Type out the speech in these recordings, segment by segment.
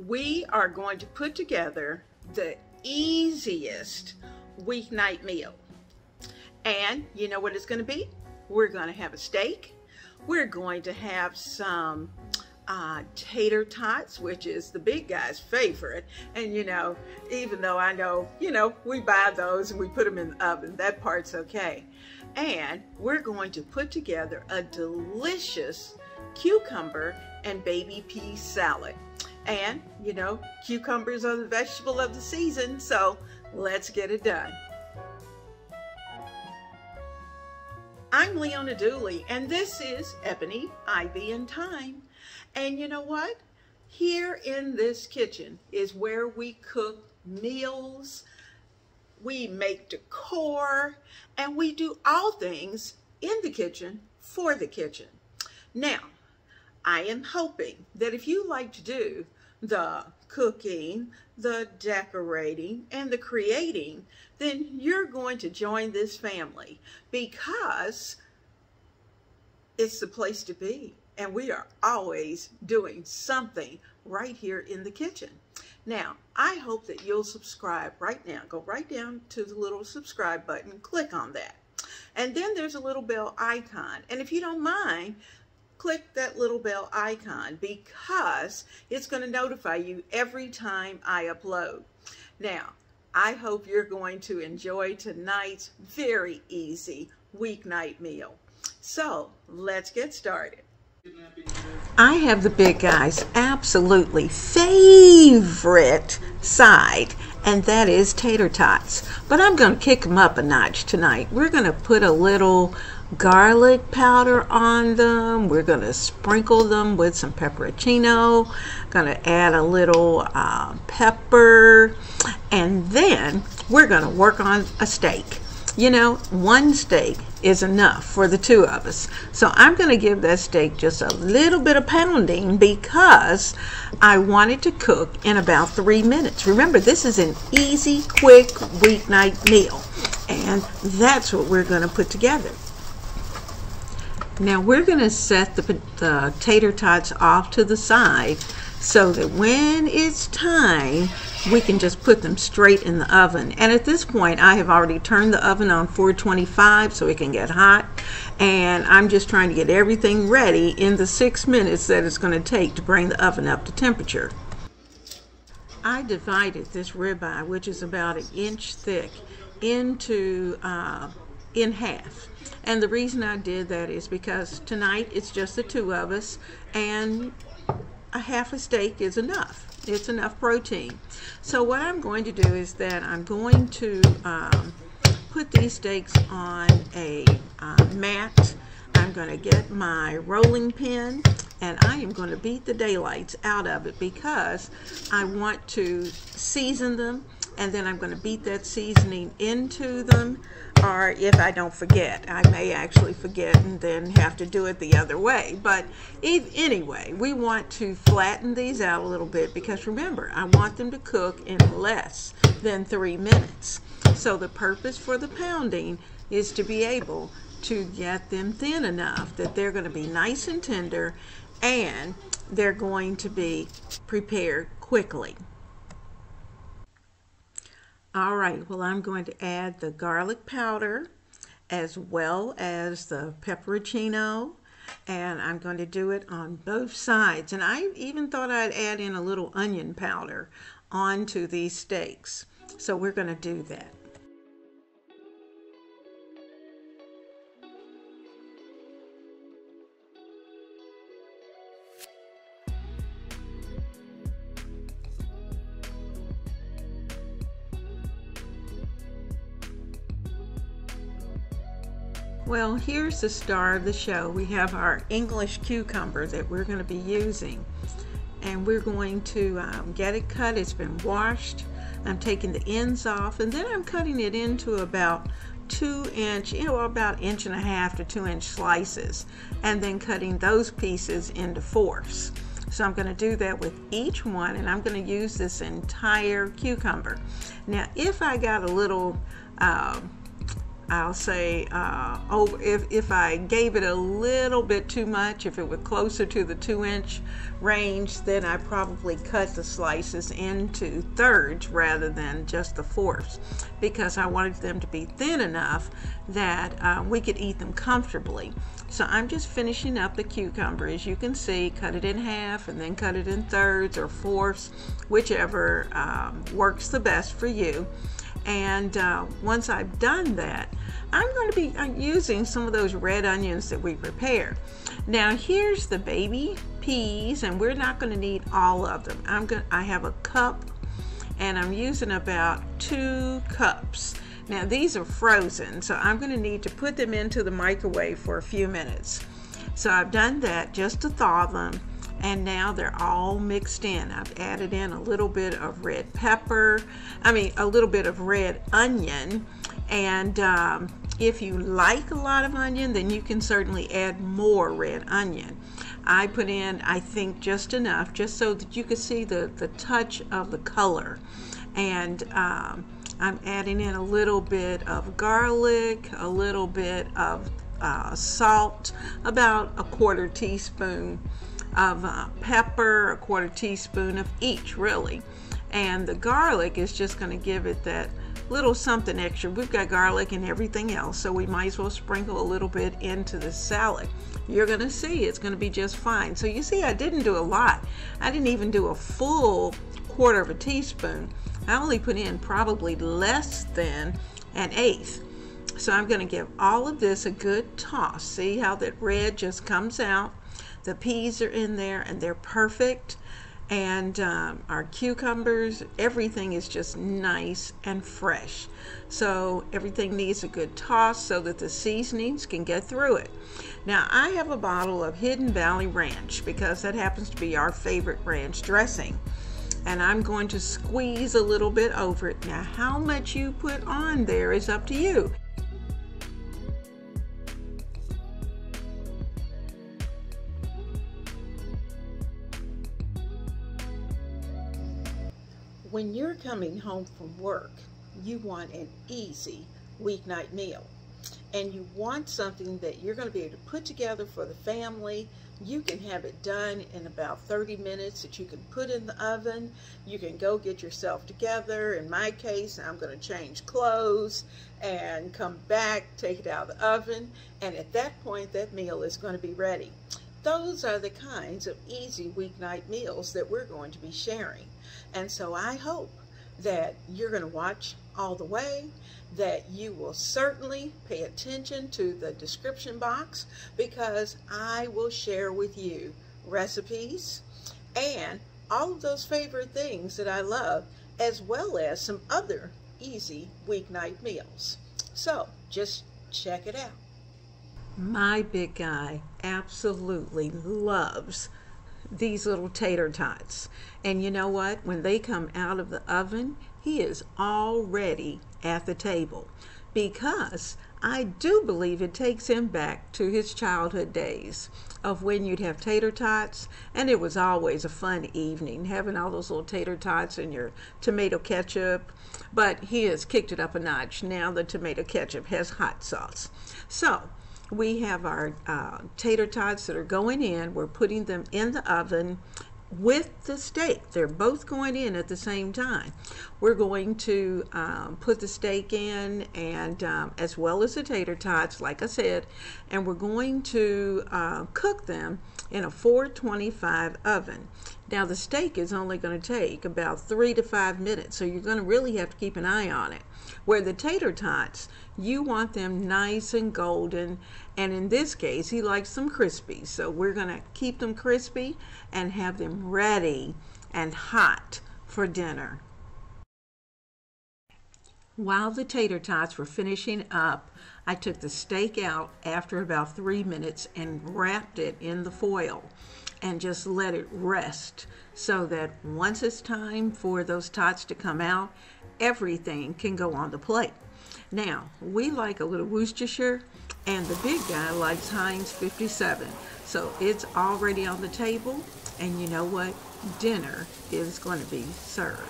we are going to put together the easiest weeknight meal. And you know what it's going to be? We're going to have a steak. We're going to have some Tater Tots, which is the big guy's favorite. And you know, even though I know, we buy those and we put them in the oven, that part's okay. And we're going to put together a delicious cucumber and baby pea salad. And you know, cucumbers are the vegetable of the season, so let's get it done. I'm Leona Dooley, and this is Ebony, Ivy, and Thyme. And you know what? Here in this kitchen is where we cook meals, we make decor, and we do all things in the kitchen for the kitchen. Now, I am hoping that if you like to do the cooking, the decorating, and the creating, then you're going to join this family because it's the place to be. And we are always doing something right here in the kitchen. Now, I hope that you'll subscribe right now. Go right down to the little subscribe button, click on that. And then there's a little bell icon. And if you don't mind, click that little bell icon because it's going to notify you every time I upload. Now, I hope you're going to enjoy tonight's very easy weeknight meal. So, let's get started. I have the big guy's absolutely favorite side, and that is tater tots. But I'm going to kick them up a notch tonight. We're going to put a little garlic powder on them. We're going to sprinkle them with some pepperoncino. Going to add a little pepper, and then we're going to work on a steak. You know, one steak is enough for the two of us. So I'm going to give that steak just a little bit of pounding because I want it to cook in about 3 minutes. Remember, this is an easy, quick weeknight meal, and that's what we're going to put together. Now we're going to set the tater tots off to the side so that when it's time, we can just put them straight in the oven. And at this point, I have already turned the oven on 425 so it can get hot. And I'm just trying to get everything ready in the 6 minutes that it's going to take to bring the oven up to temperature. I divided this ribeye, which is about 1 inch thick, into in half. And the reason I did that is because tonight it's just the two of us, and a half a steak is enough. It's enough protein. So what I'm going to do is that I'm going to put these steaks on a mat. I'm going to get my rolling pin, and I am going to beat the daylights out of it because I want to season them, and then I'm going to beat that seasoning into them. Or if I don't forget, I may actually forget and then have to do it the other way. But anyway, we want to flatten these out a little bit because remember, I want them to cook in less than 3 minutes. So the purpose for the pounding is to be able to get them thin enough that they're going to be nice and tender and they're going to be prepared quickly. All right, well, I'm going to add the garlic powder as well as the pepperoncino, and I'm going to do it on both sides. And I even thought I'd add in a little onion powder onto these steaks. So we're going to do that. Well, here's the star of the show. We have our English cucumber that we're going to be using, and we're going to get it cut. It's been washed. I'm taking the ends off, and then I'm cutting it into about 2 inch, about 1.5 to 2 inch slices, and then cutting those pieces into fourths. So I'm going to do that with each one, and I'm going to use this entire cucumber. Now, if I got a little I'll say, if I gave it a little bit too much, if it was closer to the 2-inch range, then I probably cut the slices into thirds rather than just the fourths, because I wanted them to be thin enough that we could eat them comfortably. So I'm just finishing up the cucumber. As you can see, cut it in half and then cut it in thirds or fourths, whichever works the best for you. And once I've done that, I'm going to be using some of those red onions that we prepared. Now here's the baby peas, and we're not going to need all of them. I have a cup, and I'm using about 2 cups. Now these are frozen, so I'm going to need to put them into the microwave for a few minutes. So I've done that just to thaw them, and now they're all mixed in. I've added in a little bit of red pepper, a little bit of red onion, and if you like a lot of onion, then you can certainly add more red onion. I put in, I think, just enough, just so that you can see the touch of the color. And I'm adding in a little bit of garlic, a little bit of salt, about a 1/4 teaspoon of pepper, a 1/4 teaspoon of each, really. And the garlic is just going to give it that little something extra. We've got garlic and everything else, so we might as well sprinkle a little bit into the salad. You're going to see it's going to be just fine. So you see, I didn't do a lot. I didn't even do a full 1/4 teaspoon. I only put in probably less than 1/8. So I'm going to give all of this a good toss. See how that red just comes out? The peas are in there and they're perfect. And our cucumbers, everything is just nice and fresh. So everything needs a good toss so that the seasonings can get through it. Now I have a bottle of Hidden Valley Ranch because that happens to be our favorite ranch dressing. And I'm going to squeeze a little bit over it. Now how much you put on there is up to you. When you're coming home from work, you want an easy weeknight meal. And you want something that you're going to be able to put together for the family. You can have it done in about 30 minutes that you can put in the oven. You can go get yourself together. In my case, I'm going to change clothes and come back, take it out of the oven. And at that point, that meal is going to be ready. Those are the kinds of easy weeknight meals that we're going to be sharing. And so I hope that you're going to watch all the way, that you will certainly pay attention to the description box, because I will share with you recipes and all of those favorite things that I love, as well as some other easy weeknight meals. So just check it out. My big guy absolutely loves these little tater tots. And you know what? When they come out of the oven, he is already at the table, because I do believe it takes him back to his childhood days of when you'd have tater tots, and it was always a fun evening having all those little tater tots and your tomato ketchup. But he has kicked it up a notch. Now the tomato ketchup has hot sauce. So we have our tater tots that are going in. We're putting them in the oven with the steak. They're both going in at the same time. We're going to put the steak in, and as well as the tater tots, like I said, and we're going to cook them in a 425 oven. Now the steak is only going to take about 3 to 5 minutes, so you're going to really have to keep an eye on it. Where the tater tots, you want them nice and golden, and in this case he likes them crispy, so we're going to keep them crispy and have them ready and hot for dinner. While the tater tots were finishing up, I took the steak out after about 3 minutes and wrapped it in the foil and just let it rest, so that once it's time for those tots to come out, everything can go on the plate. Now, we like a little Worcestershire, and the big guy likes Heinz 57. So it's already on the table, and you know what? Dinner is going to be served.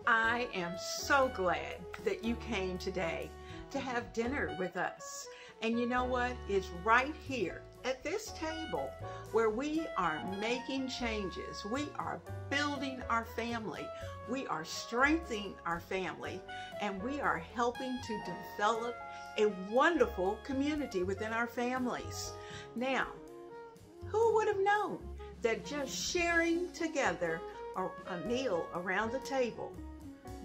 I am so glad that you came today. to have dinner with us. And you know what? It's right here at this table where we are making changes. We are building our family. We are strengthening our family, and we are helping to develop a wonderful community within our families. Now, who would have known that just sharing together a meal around the table,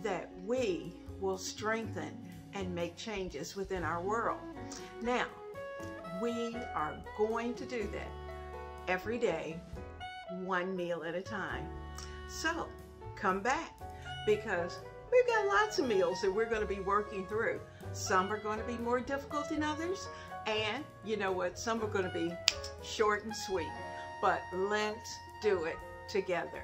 that we will strengthen and make changes within our world? Now, we are going to do that every day, one meal at a time. So come back, because we've got lots of meals that we're going to be working through. Some are going to be more difficult than others, and you know what, some are going to be short and sweet, but let's do it together.